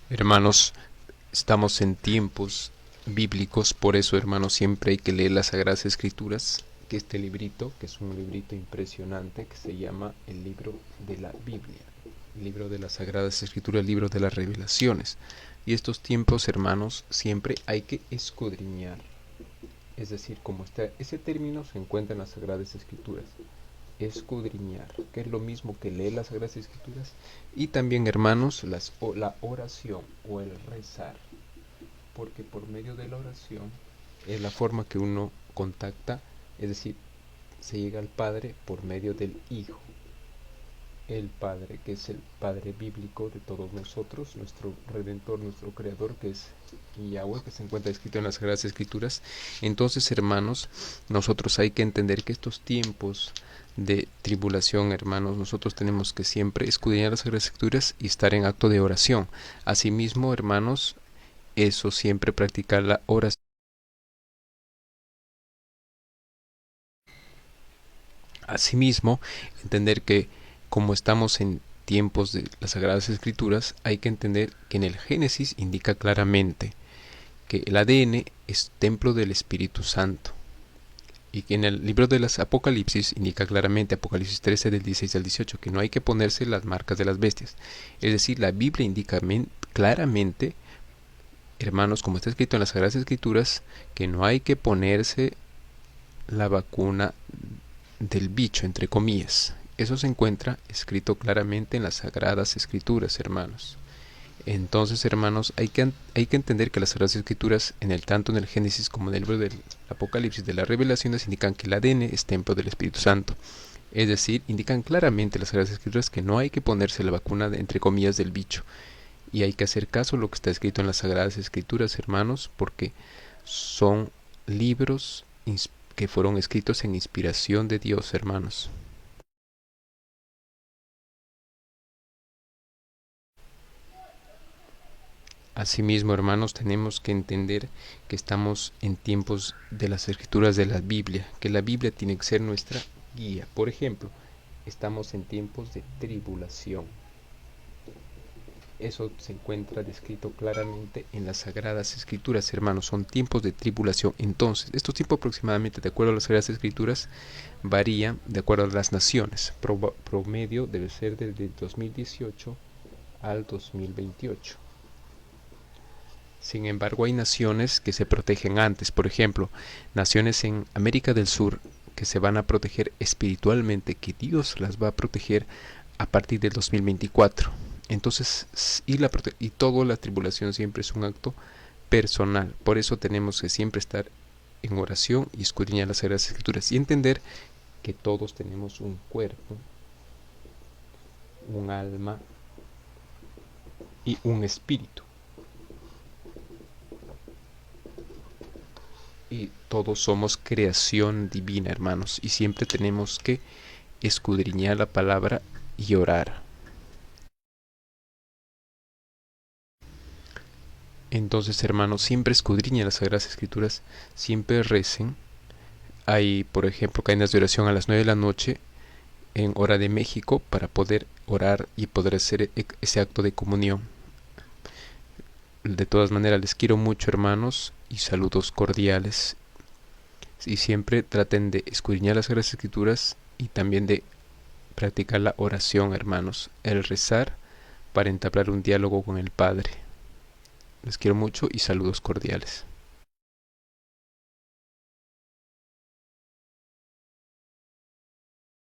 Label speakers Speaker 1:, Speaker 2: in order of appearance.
Speaker 1: Hermanos, estamos en tiempos bíblicos, por eso, hermanos, siempre hay que leer las Sagradas Escrituras, que este librito, que es un librito impresionante, que se llama el libro de la Biblia, el libro de las Sagradas Escrituras, el libro de las revelaciones. Y estos tiempos, hermanos, siempre hay que escudriñar. Es decir, como está, ese término se encuentra en las Sagradas Escrituras. Escudriñar, que es lo mismo que leer las Sagradas Escrituras, y también, hermanos, la oración o el rezar, porque por medio de la oración es la forma que uno contacta, es decir, se llega al Padre por medio del Hijo, el Padre, que es el Padre bíblico de todos nosotros, nuestro Redentor, nuestro Creador, que es Yahweh, que se encuentra escrito en las Sagradas Escrituras. Entonces, hermanos, nosotros hay que entender que estos tiempos de tribulación, hermanos, nosotros tenemos que siempre escudriñar las Sagradas Escrituras y estar en acto de oración. Asimismo, hermanos, eso siempre practicar la oración. Asimismo, entender que como estamos en tiempos de las Sagradas Escrituras, hay que entender que en el Génesis indica claramente que el ADN es templo del Espíritu Santo. Y que en el libro de las Apocalipsis indica claramente, Apocalipsis 13 del 16 al 18, que no hay que ponerse las marcas de las bestias. Es decir, la Biblia indica claramente, hermanos, como está escrito en las Sagradas Escrituras, que no hay que ponerse la vacuna del bicho, entre comillas. Eso se encuentra escrito claramente en las Sagradas Escrituras, hermanos. Entonces, hermanos, hay que entender que las Sagradas Escrituras, tanto en el Génesis como en el libro del Apocalipsis de las Revelaciones, indican que el ADN es templo del Espíritu Santo. Es decir, indican claramente las Sagradas Escrituras que no hay que ponerse la vacuna, entre comillas, del bicho. Y hay que hacer caso a lo que está escrito en las Sagradas Escrituras, hermanos, porque son libros que fueron escritos en inspiración de Dios, hermanos. Asimismo, hermanos, tenemos que entender que estamos en tiempos de las escrituras de la Biblia, que la Biblia tiene que ser nuestra guía. Por ejemplo, estamos en tiempos de tribulación. Eso se encuentra descrito claramente en las Sagradas Escrituras, hermanos. Son tiempos de tribulación. Entonces, estos tiempos aproximadamente, de acuerdo a las Sagradas Escrituras, varían de acuerdo a las naciones. Promedio debe ser desde el 2018 al 2028. Sin embargo, hay naciones que se protegen antes. Por ejemplo, naciones en América del Sur que se van a proteger espiritualmente, que Dios las va a proteger a partir del 2024. Entonces, y toda la tribulación siempre es un acto personal. Por eso tenemos que siempre estar en oración y escudriñar las Sagradas Escrituras y entender que todos tenemos un cuerpo, un alma y un espíritu. Y todos somos creación divina, hermanos, y siempre tenemos que escudriñar la palabra y orar. Entonces, hermanos, siempre escudriñen las Sagradas Escrituras, siempre recen. Hay, por ejemplo, cadenas de oración a las 9 de la noche en hora de México para poder orar y poder hacer ese acto de comunión. De todas maneras, les quiero mucho, hermanos, y saludos cordiales. Y siempre traten de escudriñar las Sagradas Escrituras y también de practicar la oración, hermanos, el rezar para entablar un diálogo con el Padre. Les quiero mucho y saludos cordiales.